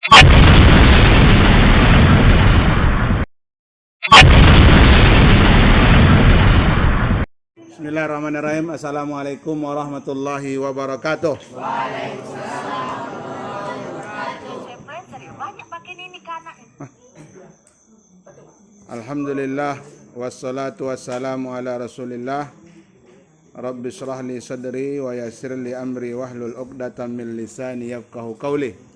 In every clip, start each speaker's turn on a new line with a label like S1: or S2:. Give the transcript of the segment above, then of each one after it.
S1: Bismillahirrahmanirrahim. Assalamualaikum warahmatullahi wabarakatuh. Alhamdulillah wassalatu wassalamu ala Rasulillah. Rabbi shrah li sadri wa yassir li amri wahlul 'uqdatam min lisani yafqahu qawli.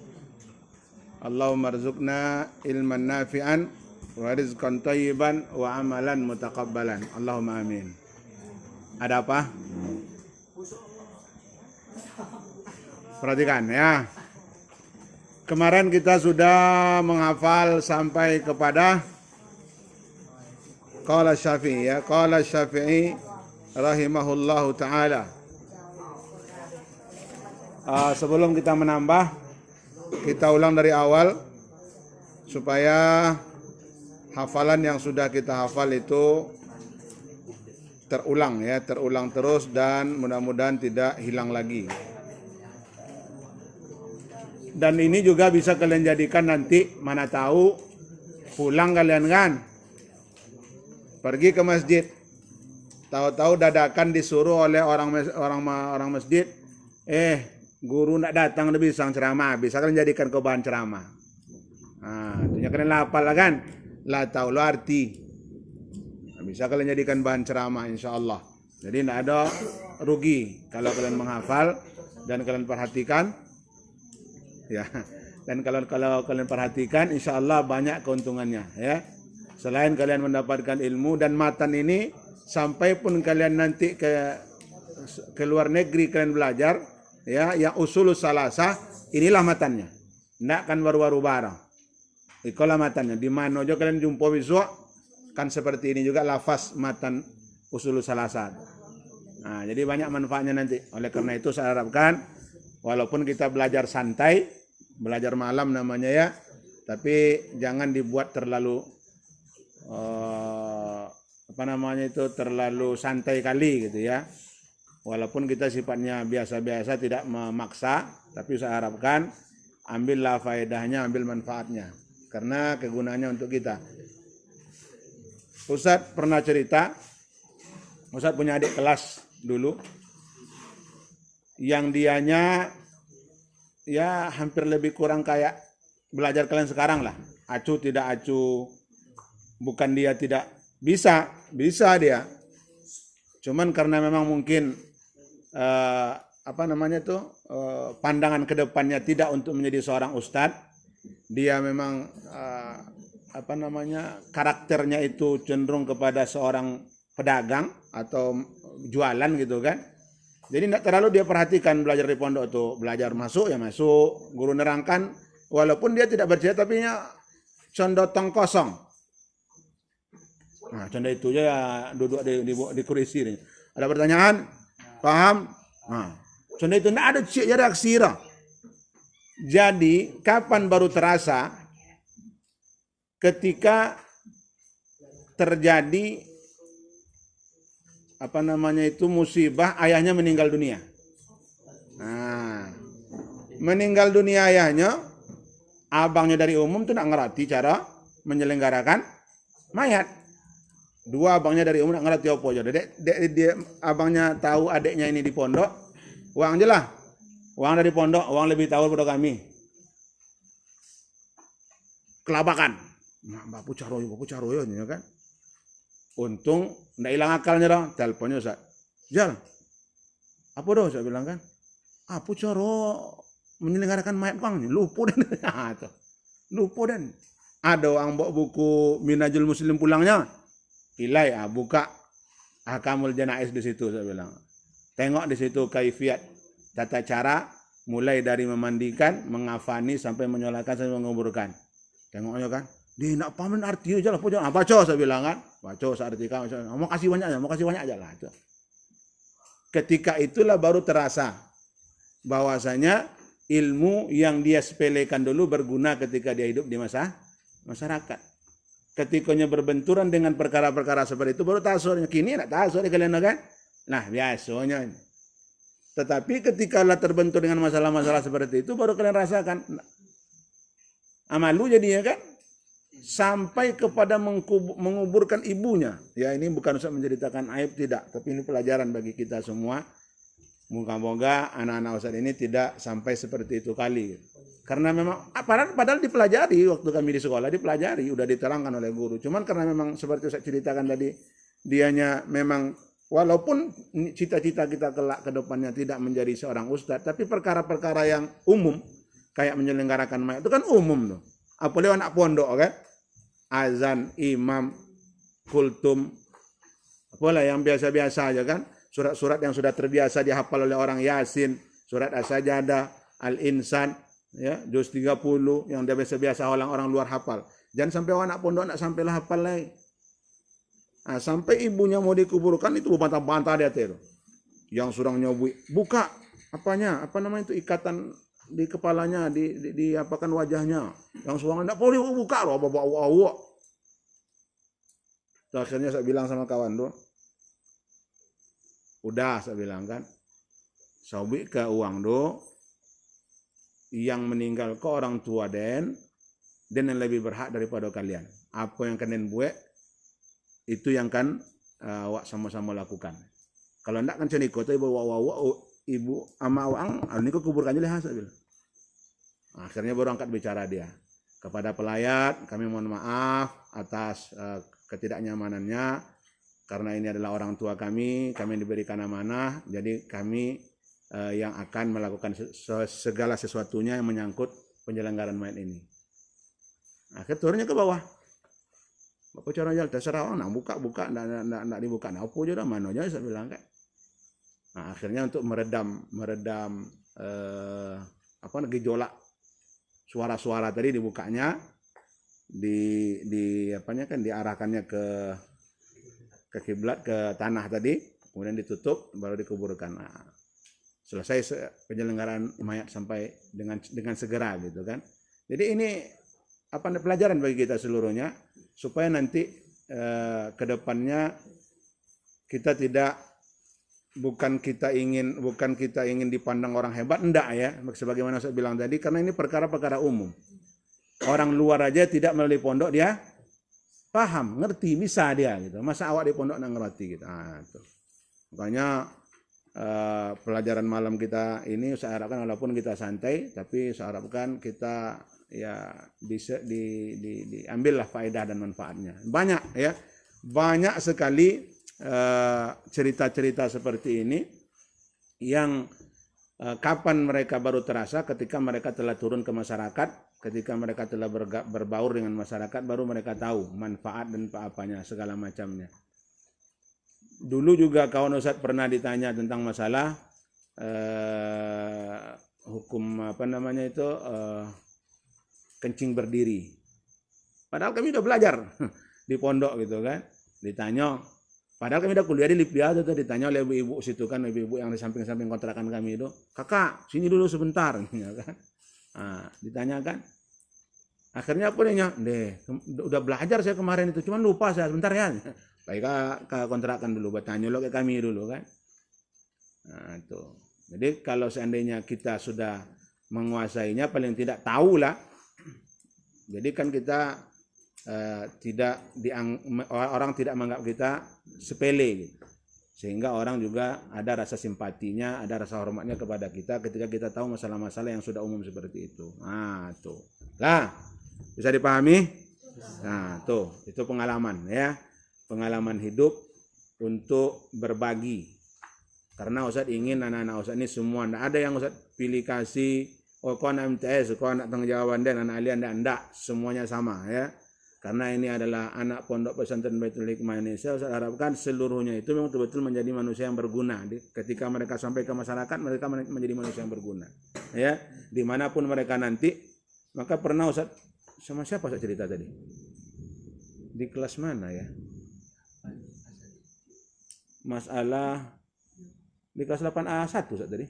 S1: Allahumma rzuqna ilman nafi'an wa rizqan thayyiban wa amalan mutaqabbalan. Allahumma amin. Ada apa? Perhatikan ya. Kemarin kita sudah menghafal sampai kepada Qala Syafi'i ya. Qala Syafi'i rahimahullahu ta'ala. Sebelum kita menambah, kita ulang dari awal supaya hafalan yang sudah kita hafal itu terulang ya, terulang terus dan mudah-mudahan tidak hilang lagi. Dan ini juga bisa kalian jadikan nanti, mana tahu pulang kalian kan pergi ke masjid, tahu-tahu dadakan disuruh oleh orang masjid, guru nak datang lebih sang ceramah, bisa kalian jadikan ke bahan ceramah. Nah, artinya kalian hafal lah kan, lah tahu lo arti. Bisa kalian jadikan bahan ceramah insyaallah. Jadi tidak ada rugi kalau kalian menghafal dan kalian perhatikan ya. Dan kalau kalian perhatikan insyaallah banyak keuntungannya ya. Selain kalian mendapatkan ilmu dan matan ini, sampai pun kalian nanti ke luar negeri kalian belajar ya, yang usulus salasah inilah matannya. Tidak kan baru-baru barang. Itulah matannya. Di mana aja kalian jumpa besok kan seperti ini juga lafaz matan usulul salasah. Nah, jadi banyak manfaatnya nanti. Oleh karena itu saya harapkan walaupun kita belajar santai, belajar malam namanya ya, tapi jangan dibuat terlalu terlalu santai kali gitu ya. Walaupun kita sifatnya biasa-biasa tidak memaksa, tapi saya harapkan ambillah faedahnya, ambil manfaatnya karena kegunaannya untuk kita. Ustadz pernah cerita, Ustadz punya adik kelas dulu yang dianya ya hampir lebih kurang kayak belajar kalian sekarang lah. Acuh tidak acuh, bukan dia tidak bisa dia. Cuman karena memang mungkin pandangan ke depannya tidak untuk menjadi seorang ustadz, dia memang karakternya itu cenderung kepada seorang pedagang atau jualan gitu kan. Jadi tidak terlalu dia perhatikan belajar di pondok tuh, belajar masuk ya masuk, guru nerangkan walaupun dia tidak percaya tapi nya condotong kosong. Nah, contoh itu ya duduk di kursi ini. Ada pertanyaan? Paham? Nah, contoh itu tidak ada reaksi. Jadi kapan baru terasa? Ketika terjadi musibah, ayahnya meninggal dunia. Nah, meninggal dunia ayahnya, abangnya dari umum tuh tidak ngerti cara menyelenggarakan mayat. Dua abangnya dari umum tidak ngerti apa aja. Dia abangnya tahu adiknya ini di pondok, uang aja lah. Uang dari pondok, uang lebih tahu pada kami. Kelabakan. Nah, bapu caroyo ya kan. Untung ndak hilang akalnya dong. Teleponnya Ustaz. Jal. Apa doh saya bilang kan? Apa caro menyelenggarakan mayat bang? Lupa dan. Lupa dan. Ada orang bawa buku Minhajul Muslim pulangnya. Ilai buka Ahkamul Janaiz di situ saya bilang. Tengok di situ kaifiat tata cara mulai dari memandikan, mengafani sampai menyolatkan sampai menguburkan. Tengoknya kan. Dia nak pahamin artinya aja lah, baca saya bilang kan, baca saya artikan, mau kasih banyak aja lah. Ketika itulah baru terasa bahwasanya ilmu yang dia sepelekan dulu berguna ketika dia hidup di masyarakat. Ketikanya berbenturan dengan perkara-perkara seperti itu baru tahu. Kini nak tahu kalian kan? Nah biasanya. Tetapi ketika lah terbentur dengan masalah-masalah seperti itu baru kalian rasakan. Malu jadinya kan, sampai kepada menguburkan ibunya. Ya, ini bukan Ustaz menceritakan aib, tidak, tapi ini pelajaran bagi kita semua. Moga-moga anak-anak Ustaz ini tidak sampai seperti itu kali. Karena memang padahal dipelajari waktu kami di sekolah, dipelajari, udah diterangkan oleh guru. Cuman karena memang seperti Ustaz ceritakan tadi, dianya memang walaupun cita-cita kita kelak ke depannya tidak menjadi seorang ustadz, tapi perkara-perkara yang umum kayak menyelenggarakan mayat itu kan umum tuh. Apalagi anak pondok kan, azan, imam, kultum, apalah yang biasa-biasa aja kan, surat-surat yang sudah terbiasa dihafal oleh orang, Yasin, surat As-Sajadah, Al-Insan, ya, juz 30 yang biasa-biasa orang luar hafal. Jangan sampai anak pondok nak sampailah hafal lagi. Nah, sampai ibunya mau dikuburkan itu bantah-bantah dia tuh. Yang surang nyobui, buka apanya? Apa namanya itu, ikatan di kepalanya, di apakan wajahnya. Yang surang enggak boleh buka loh, bawa. Akhirnya saya bilang sama kawan tuh, udah saya bilang kan, sobi ke uang do yang meninggal ke orang tua dan yang lebih berhak daripada kalian. Apa yang kalian buat itu yang kan awak sama-sama lakukan. Kalau enggak kan ceniko tuh ibu ama awang ini kok kuburkan aja lah saya bilang. Akhirnya baru angkat bicara dia. Kepada pelayat kami mohon maaf atas ketidaknyamanannya. Karena ini adalah orang tua kami diberikan amanah, jadi kami yang akan melakukan segala sesuatunya yang menyangkut penyelenggaraan mayat ini. Akhirnya turunnya ke bawah. Bapak cara jalan terserah, nak buka, nak dibuka, nak apa aja dah, mana aja saya bilang kan. Nah, akhirnya untuk meredam gejolak suara-suara tadi dibukanya, diarahkannya ke kiblat, ke tanah tadi, kemudian ditutup, baru dikuburkan. Nah, selesai penyelenggaraan mayat sampai dengan segera gitu kan. Jadi ini pelajaran bagi kita seluruhnya, supaya nanti ke depannya kita bukan kita ingin dipandang orang hebat, enggak ya, sebagaimana saya bilang tadi, karena ini perkara-perkara umum. Orang luar aja tidak melalui pondok dia paham, ngerti, bisa dia gitu. Masa awak di pondok nggak ngerti gitu. Tuh. Makanya pelajaran malam kita ini saya harapkan walaupun kita santai, tapi saya harapkan kita ya bisa diambillah faedah dan manfaatnya. Banyak ya, banyak sekali cerita-cerita seperti ini yang kapan mereka baru terasa ketika mereka telah turun ke masyarakat. Ketika mereka telah berbaur dengan masyarakat, baru mereka tahu manfaat dan apa-apanya, segala macamnya. Dulu juga kawan Ustadz pernah ditanya tentang masalah hukum kencing berdiri. Padahal kami udah belajar di pondok gitu kan. Ditanya, padahal kami udah kuliah di Libya tuh, ditanya oleh ibu-ibu situ kan, ibu-ibu yang di samping-samping kontrakan kami itu, kakak sini dulu sebentar, ya kan. Nah, ditanyakan, akhirnya apa nih, udah belajar saya kemarin itu, cuman lupa saya sebentar ya, baik ke kontrakan dulu, bertanya lo ke kami dulu kan. Nah itu, jadi kalau seandainya kita sudah menguasainya, paling tidak tahu lah, jadi kan kita orang tidak menganggap kita sepele gitu. Sehingga orang juga ada rasa simpatinya, ada rasa hormatnya kepada kita ketika kita tahu masalah-masalah yang sudah umum seperti itu. Nah, tuh. Lah, bisa dipahami? Nah, tuh, itu pengalaman ya. Pengalaman hidup untuk berbagi. Karena Ustadz ingin anak-anak Ustadz ini semua, enggak ada yang Ustadz pilih kasih, oh kau anak MTS, kau anak tanggung jawaban dan anak alien, enggak, semuanya sama ya. Karena ini adalah anak pondok pesantren Baitul Hikmah Indonesia, saya harapkan seluruhnya itu memang betul-betul menjadi manusia yang berguna. Ketika mereka sampai ke masyarakat, mereka menjadi manusia yang berguna. Ya, dimanapun mereka nanti, maka pernah Ustaz, sama siapa saya cerita tadi? Di kelas mana ya? Masalah di kelas 8A1 Ustaz tadi.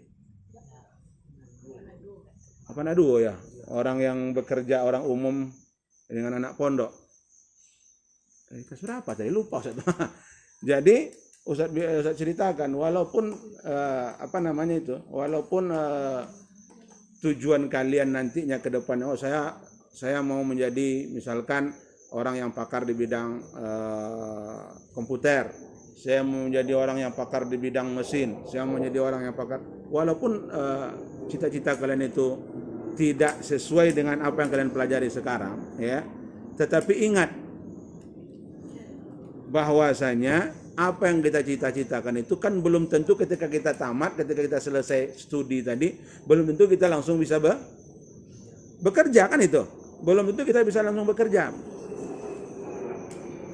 S1: Apa aduh ya? Orang yang bekerja, orang umum dengan anak pondok. Kelas berapa tadi? Lupa Ustaz. Jadi Ustaz ceritakan, walaupun walaupun tujuan kalian nantinya ke depannya, oh saya saya mau menjadi misalkan orang yang pakar di bidang komputer, saya mau menjadi orang yang pakar di bidang mesin, saya mau menjadi orang yang pakar, walaupun cita-cita kalian itu tidak sesuai dengan apa yang kalian pelajari sekarang, ya, tetapi ingat bahwasanya apa yang kita cita-citakan itu kan belum tentu ketika kita tamat, ketika kita selesai studi tadi, belum tentu kita langsung bisa bekerja kan itu. Belum tentu kita bisa langsung bekerja.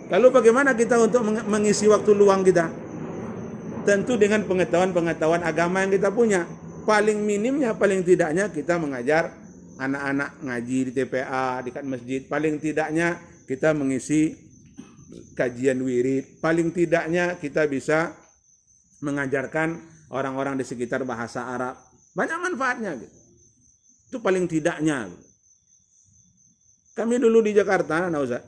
S1: Lalu bagaimana kita untuk mengisi waktu luang kita? Tentu dengan pengetahuan-pengetahuan agama yang kita punya. Paling minimnya, paling tidaknya kita mengajar anak-anak ngaji di TPA, dekat masjid. Paling tidaknya kita mengisi kajian wirid, paling tidaknya kita bisa mengajarkan orang-orang di sekitar bahasa Arab. Banyak manfaatnya gitu. Itu paling tidaknya. Kami dulu di Jakarta, Ustaz,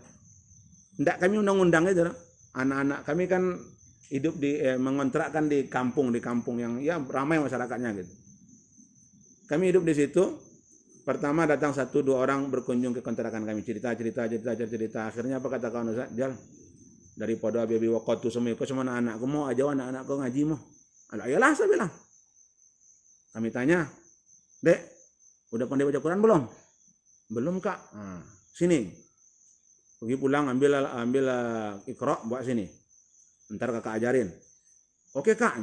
S1: enggak, kami undang-undang itu, anak-anak kami kan hidup di mengontrakkan di kampung yang ya ramai masyarakatnya gitu. Kami hidup di situ. Pertama datang 1-2 orang berkunjung ke kontrakan kami, cerita. Akhirnya apa kata kawan Ustaz? Jal, daripada bibi waktu semua ikut sama anak-anakku, mau aja anak-anakku ngaji mau. Ayolah, saya bilang. Kami tanya, Dek, udah pandai baca Quran belum? Belum, Kak. Nah, sini. Pergi pulang ambil Iqra, buat sini. Ntar Kakak ajarin. Oke, Kak.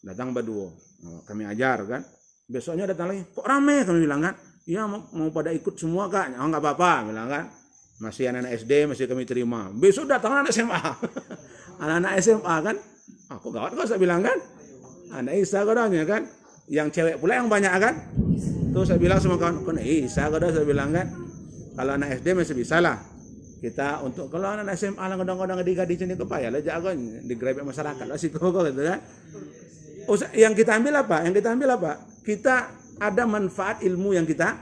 S1: Datang berdua. Nah, kami ajar kan. Besoknya datang lagi, kok rame, kami bilang kan. Iya, mau pada ikut semua, Kak. Oh, enggak apa-apa, bilang kan. Masih anak-anak SD, masih kami terima. Besok datang anak SMA. Anak-anak SMA kan. Aku gawat kok saya bilang kan. Anak Isa kodanya kan. Yang cewek pula yang banyak kan. Terus saya bilang sama kawan, kok Isa kodah, saya bilang kan. Kalau anak SD masih bisa lah. Kita untuk, kalau anak SMA lah kadang-kadang di sini kepaya lah jago digrebek masyarakat lah situ kok gitu kan. Yang kita ambil apa? Kita ada manfaat ilmu yang kita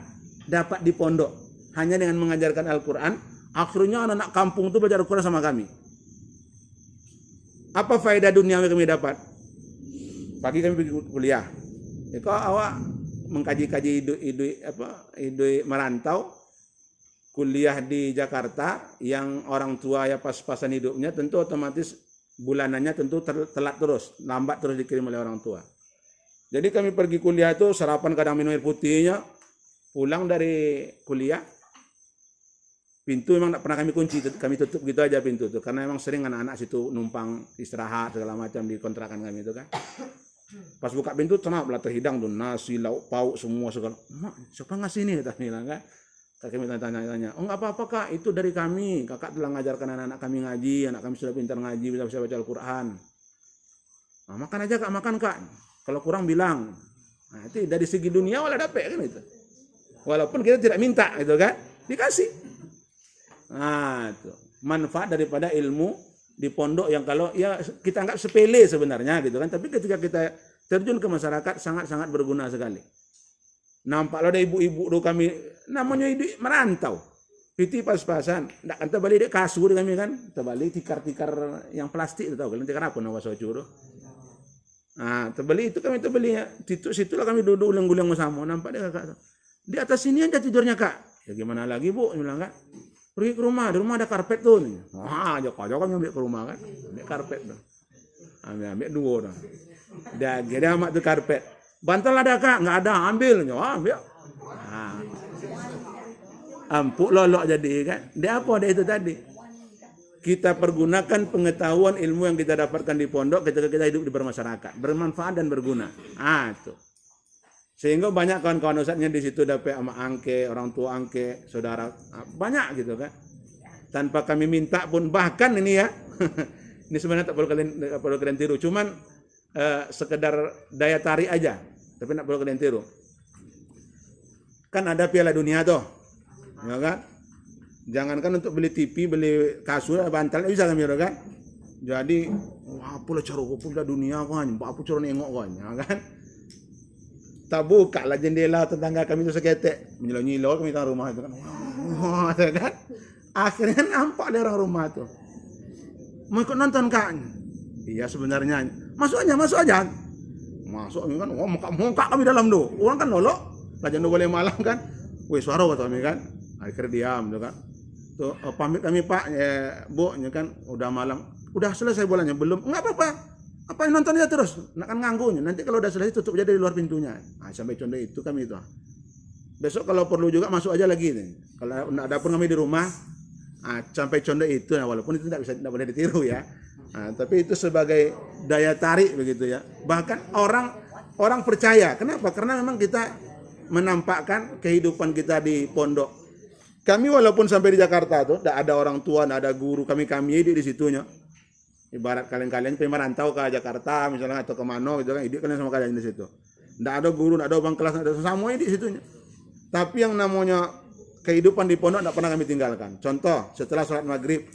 S1: dapat di pondok. Hanya dengan mengajarkan Al-Quran, akhirnya anak-anak kampung itu belajar Al-Quran sama kami. Apa faedah dunia yang kami dapat? Pagi kami pergi kuliah. Ya, kalau awak mengkaji-kaji hidup merantau, kuliah di Jakarta, yang orang tua ya pas-pasan hidupnya, tentu otomatis bulanannya tentu telat terus, lambat terus dikirim oleh orang tua. Jadi kami pergi kuliah itu sarapan kadang minum air putihnya, pulang dari kuliah, pintu memang tidak pernah kami kunci, kami tutup gitu aja pintu itu, karena memang sering anak-anak situ numpang istirahat segala macam di kontrakan kami itu kan. Pas buka pintu tenang belah terhidang tuh nasi, lauk pauk semua segala. Mak, siapa ngasih ini? Kata bilang kan. Kami tanya, oh nggak apa-apa Kak, itu dari kami. Kakak telah mengajarkan anak-anak kami ngaji, anak kami sudah pintar ngaji, bisa baca Al-Quran. Nah, makan aja Kak, makan Kak. Kalau kurang bilang. Nah, itu dari segi dunia wala dapat kan itu. Walaupun kita tidak minta gitu kan, dikasih. Nah, itu manfaat daripada ilmu di pondok yang kalau ya kita anggap sepele sebenarnya gitu kan, tapi ketika kita terjun ke masyarakat sangat-sangat berguna sekali. Nampak lo ada ibu-ibu do kami namanya hidup merantau. Piti pas-pasan, ndak kan terbalik dek kasur kami kan, terbalik tikar-tikar yang plastik itu tahu kalian tikar apa nama sojo do. Nah, terbalik itu kami terbelinya. Situlah kami duduk ulang-ulang sama, nampak dia Kakak. Di atas sini aja tidurnya Kak. Ya gimana lagi Bu, bilang Kak. Pergi ke rumah, di rumah ada karpet tuh. Wah, jauh kami ambil ke rumah kan. Ambil karpet tuh. Ambil 2 dah. Dia amat tuh karpet. Bantal ada Kak? Enggak ada, ambil. Ambil. Nah. Empuk lolok jadi kan. Dia apa dia itu tadi? Kita pergunakan pengetahuan ilmu yang kita dapatkan di pondok ketika kita hidup di bermasyarakat, bermanfaat dan berguna. Itu. Sehingga banyak kawan-kawan ustadznya di situ dapat sama angke, orang tua angke, saudara banyak gitu kan. Tanpa kami minta pun, bahkan ini ya. Ini sebenarnya tak perlu kalian tiru, cuman sekedar daya tarik aja, tapi tak perlu kalian tiru. Kan ada Piala Dunia tuh. Ya kan? Jangankan untuk beli TV, beli kasur, bantal bisa kami kan. Jadi, apa lah cara Piala Dunia kan? Apa cara nengok kan? Ya kan? Tak buka lah jendela tetangga kami itu seketek, menyilo-nyilo kami tengah rumah itu kan. Wah, kan? Akhirnya nampak dari orang rumah tuh. Mau ikut nonton Kak? Iya sebenarnya. Masuk aja. Masuk kan, muka kami dalam tuh. Orang kan nolok, lajan boleh malam kan. Wih suara kata kami kan, akhirnya diam tuh kan. Tuh pamit kami Pak, Bu, kan udah malam. Udah selesai bolanya belum? Enggak apa-apa. Apa yang nonton aja terus? Nak kan nganggunya. Nanti kalau udah selesai tutup aja dari luar pintunya. Sampai contoh itu kami itu. Besok kalau perlu juga masuk aja lagi nih. Kalau ada pun kami di rumah, sampai contoh itu. Nah, walaupun itu tidak boleh ditiru ya. Tapi itu sebagai daya tarik begitu ya. Bahkan orang percaya. Kenapa? Karena memang kita menampakkan kehidupan kita di pondok. Kami walaupun sampai di Jakarta tuh, tidak ada orang tua, tidak ada guru, kami hidup di situnya. Ibarat kalian merantau ke Jakarta misalnya atau ke Mano gitu kan, hidup kalian sama kalian di situ. Tidak ada guru, tidak ada bang kelas, tidak ada semuanya di situnya. Tapi yang namanya kehidupan di pondok tidak pernah kami tinggalkan. Contoh, setelah sholat maghrib,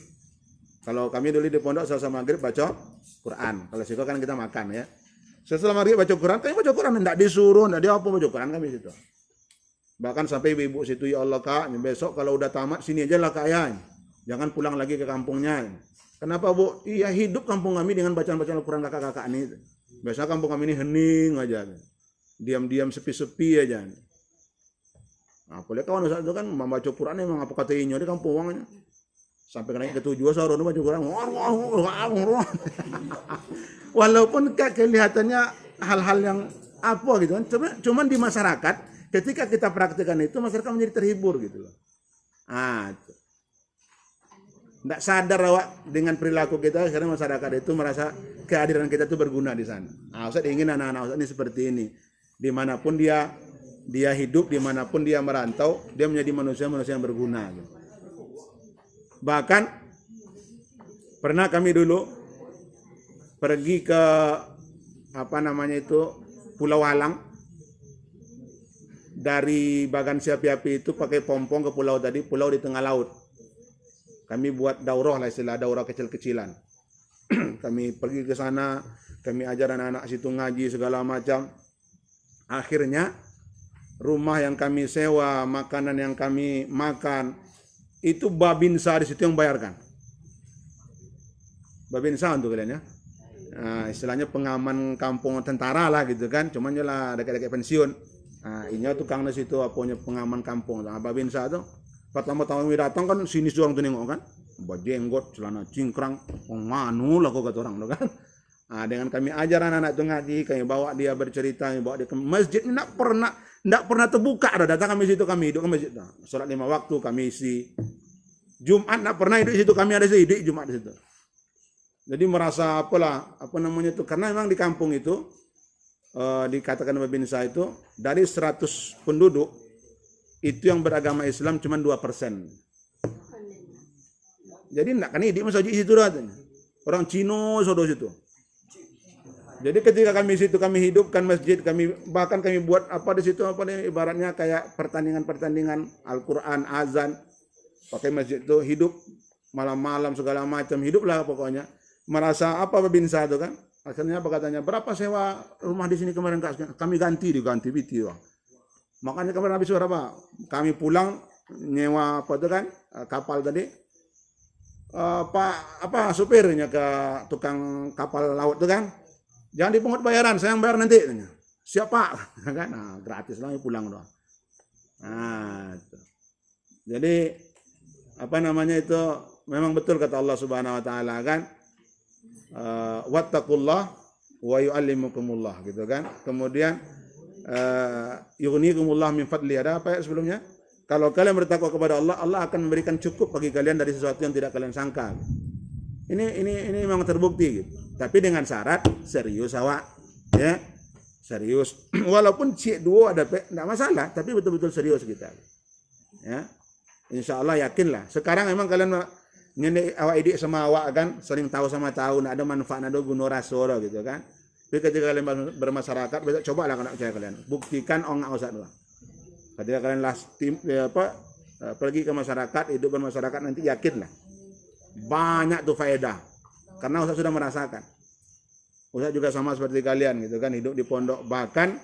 S1: kalau kami dulu di pondok selesai maghrib baca Quran. Kalau situ kan kita makan ya. Setelah maghrib baca Quran, kami baca Quran, tidak disuruh, tidak dia apa baca Quran kami situ. Bahkan sampai ibu-ibu situ, ya Allah Kak, besok kalau udah tamat sini aja lah Kak ya. Jangan pulang lagi ke kampungnya. Kenapa Bu? Iya hidup kampung kami dengan bacaan-bacaan Al-Quran kakak-kakak ini. Biasanya kampung kami ini hening aja. Diam-diam sepi-sepi aja. Boleh kawan saat itu kan membaca Quran memang apa kata inyo di kampung uangnya. Sampai naik ke tujuan sahur baca Quran. Walaupun kelihatannya hal-hal yang apa gitu kan. Cuman di masyarakat ketika kita praktikkan itu masyarakat menjadi terhibur gitu loh. Tidak sadar awak dengan perilaku kita karena masyarakat itu merasa kehadiran kita itu berguna di sana. Ustaz ingin anak-anak Ustaz ini seperti ini. Dimanapun dia hidup, dimanapun dia merantau, dia menjadi manusia yang berguna. Bahkan pernah kami dulu pergi ke Pulau Walang. Dari Bagan Siapi-Api itu pakai pompong ke pulau tadi, pulau di tengah laut. Kami buat daurah lah, istilah daurah kecil-kecilan. Kami pergi ke sana, kami ajar anak-anak situ ngaji segala macam. Akhirnya rumah yang kami sewa, makanan yang kami makan, itu Babinsa di situ yang bayarkan. Babinsa untuk kalian ya. Istilahnya pengaman kampung tentara lah gitu kan, cuman jelah dekat-dekat pensiun. Ini tukang di situ apanya pengaman kampung. Babinsa tuh pertama kami datang kan sini orang tuh nengok kan, bajenggot, celana cingkrang, manu lah kok kata orang tuh kan. Dengan kami ajar anak-anak itu ngaji, kami bawa dia bercerita, kami bawa dia ke masjid, tidak pernah terbuka. Ada datang kami situ, kami hidup ke masjid. Sholat 5 waktu kami isi. Jumat tidak pernah hidup di situ, kami ada hidup Jumat di situ. Jadi merasa itu karena memang di kampung itu dikatakan Babinsa itu dari 100 penduduk itu yang beragama Islam cuma 2%. Jadi enggak kan hidup masjid situ datanya. Orang Cina sodo situ. Jadi ketika kami situ kami hidupkan masjid, bahkan kami buat apa di situ ibaratnya kayak pertandingan Al-Qur'an, azan. Pakai masjid itu hidup malam-malam segala macam, hiduplah pokoknya. Merasa Babinsa itu kan. Akhirnya apa katanya? Berapa sewa rumah di sini kemarin Kak? Kami ganti biti. Makanya kemarin habis berapa? Kami pulang nyewa kapal tadi. Supirnya ke tukang kapal laut itu kan. Jangan dipungut bayaran, saya yang bayar nanti. Siapa? Kan? Gratis lah pulang doang. Jadi itu memang betul kata Allah Subhanahu wa taala kan. Wattaqullah wa yu'allimukumullah gitu kan. Kemudian yughnikumullah min fadli. Ada apa ya sebelumnya? Kalau kalian bertakwa kepada Allah, Allah akan memberikan cukup bagi kalian dari sesuatu yang tidak kalian sangka. Ini memang terbukti gitu. Tapi dengan syarat serius awak, ya. Serius. Walaupun cik dua ada enggak masalah, tapi betul-betul serius kita. Ya. Insyaallah yakinlah. Sekarang memang kalian nyendek awak idik sama awak kan, saling tahu sama tahu, enggak ada manfaat, enggak ada guna rasoro gitu kan. Tapi ketika kalian bermasyarakat, besok cobalah kalau percaya kalian. Buktikan enggak usah doang. Ketika kalian pergi ke masyarakat, hidup bermasyarakat nanti yakinlah. Banyak tuh faedah. Karena Ustaz sudah merasakan. Ustaz juga sama seperti kalian gitu kan, hidup di pondok. Bahkan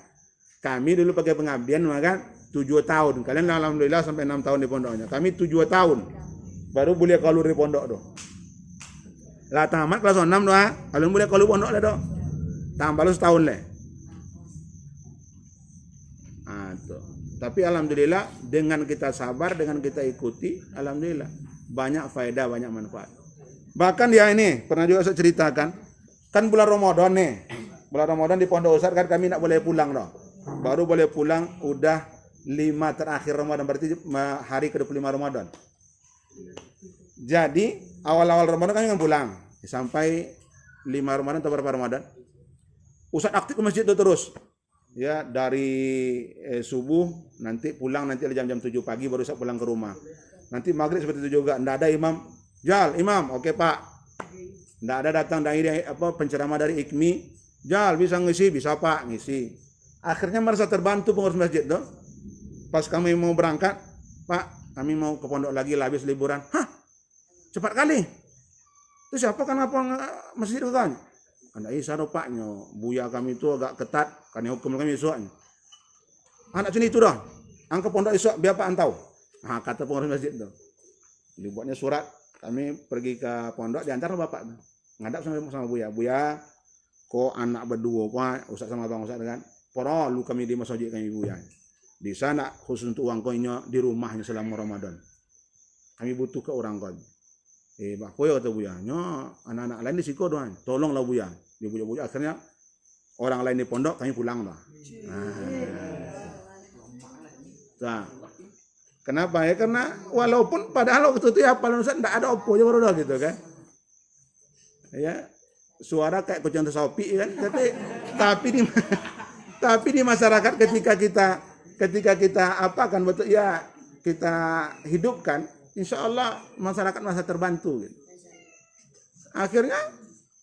S1: kami dulu pakai pengabdian maka 7 tahun. Kalian alhamdulillah sampai 6 tahun di pondoknya. Kami 7 tahun. Baru boleh keluar di pondok tuh. Lah tamat kelas 6 doa, kalian boleh keluar pondok lah doh. Tambah lu setahun leh. Tuh. Tapi alhamdulillah dengan kita sabar, dengan kita ikuti, alhamdulillah banyak faedah, banyak manfaat. Bahkan dia ini pernah juga saya ceritakan, kan bulan Ramadan nih. Bulan Ramadan di Pondok Ustaz kan kami nak boleh pulang dah. Baru boleh pulang udah 5 terakhir Ramadan, berarti hari ke-25 Ramadan. Jadi awal-awal Ramadan kami kan pulang sampai 5 Ramadan atau berapa Ramadan. Ustaz aktif ke masjid itu terus. Ya, dari subuh nanti pulang nanti jam-jam 7 pagi baru Ustaz pulang ke rumah. Nanti maghrib seperti itu juga. Enggak ada imam. Jal, imam. Oke, Pak. Enggak ada datang dari penceramah dari IKMI. Jal, bisa ngisi, bisa Pak, ngisi. Akhirnya merasa terbantu pengurus masjid tuh. Pas kami mau berangkat, Pak, kami mau ke pondok lagi habis liburan. Hah? Cepat kali. Itu siapa kenapa masjid itu kan? Anda isa rupanya buya kami itu agak ketat karena hukum kami esoknya. Anak sini itu dah. Angka pondok esok biar Pak antau. Nah, kata pengurus masjid itu. Dibuatnya surat, kami pergi ke pondok diantar bapak tuh. Ngadap sama buya. Buya, kok anak berdua Pak, Ustaz sama Bang Ustaz kan. Poro lu kami di masjid kami buya. Di sana khusus untuk uang koinnya di rumahnya selama Ramadan. Kami butuh ke orang koin. Pak Koyo kata buya, anak-anak lain di siko doang. Tolonglah buya. Dia buja-buja akhirnya orang lain di pondok kami pulang lah. Nah, kenapa ya? Karena walaupun padahal waktu itu ya paling Ustaz enggak ada opo aja baru dah gitu kan. Ya, suara kayak kucing sapi kan, tapi di masyarakat ketika kita apa kan betul ya kita hidupkan, insya Allah masyarakat merasa terbantu gitu. Akhirnya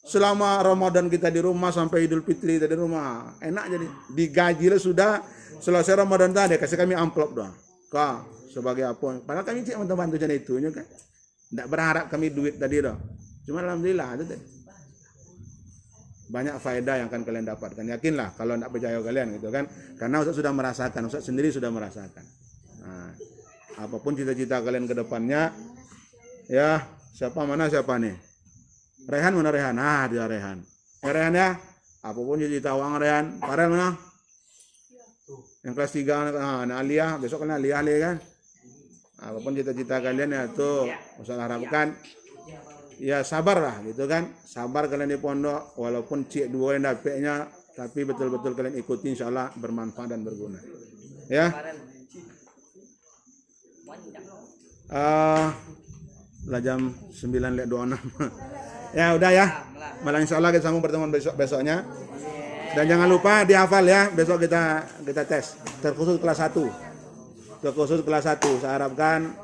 S1: selama Ramadan kita di rumah sampai Idul Fitri kita di rumah, enak jadi. Digaji lah sudah, selesai Ramadan tadi kasih kami amplop doang. Kak, sebagai apa? Padahal kami cik bantu jadi itu kan. Tidak berharap kami duit tadi doh. Cuma alhamdulillah itu tadi. Banyak faedah yang akan kalian dapatkan. Yakinlah kalau tidak percaya kalian gitu kan. Karena Ustaz sudah merasakan, Ustaz sendiri sudah merasakan. Nah, apapun cita-cita kalian ke depannya, ya siapa nih? Rehan mana Rehan? Ah, dia Rehan. Rehan ya, apapun cita-cita uang Rehan. Farel mana? Yang kelas 3 anak Aliyah, besok kan Aliyah kan? Apapun cita-cita kalian ya tuh, Ustaz harapkan ya sabar lah gitu kan. Sabar kalian di pondok, walaupun cik dua yang dapetnya, tapi betul-betul kalian ikuti insyaallah bermanfaat dan berguna. Ya. Lah jam 9.26. Ya udah ya. Malah insyaallah kita sambung pertemuan besoknya. Dan jangan lupa dihafal ya, besok kita tes. Terkhusus kelas 1. Terkhusus kelas 1. Saya harapkan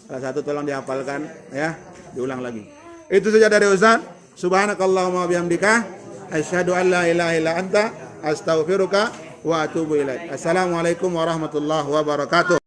S1: kelas 1 tolong dihafalkan ya, diulang lagi. Itu saja dari Ustaz. Subhanakallahumma bihamdika asyhadu an la ilaha illa anta astaghfiruka wa atubu ilaik. Assalamualaikum warahmatullahi wabarakatuh.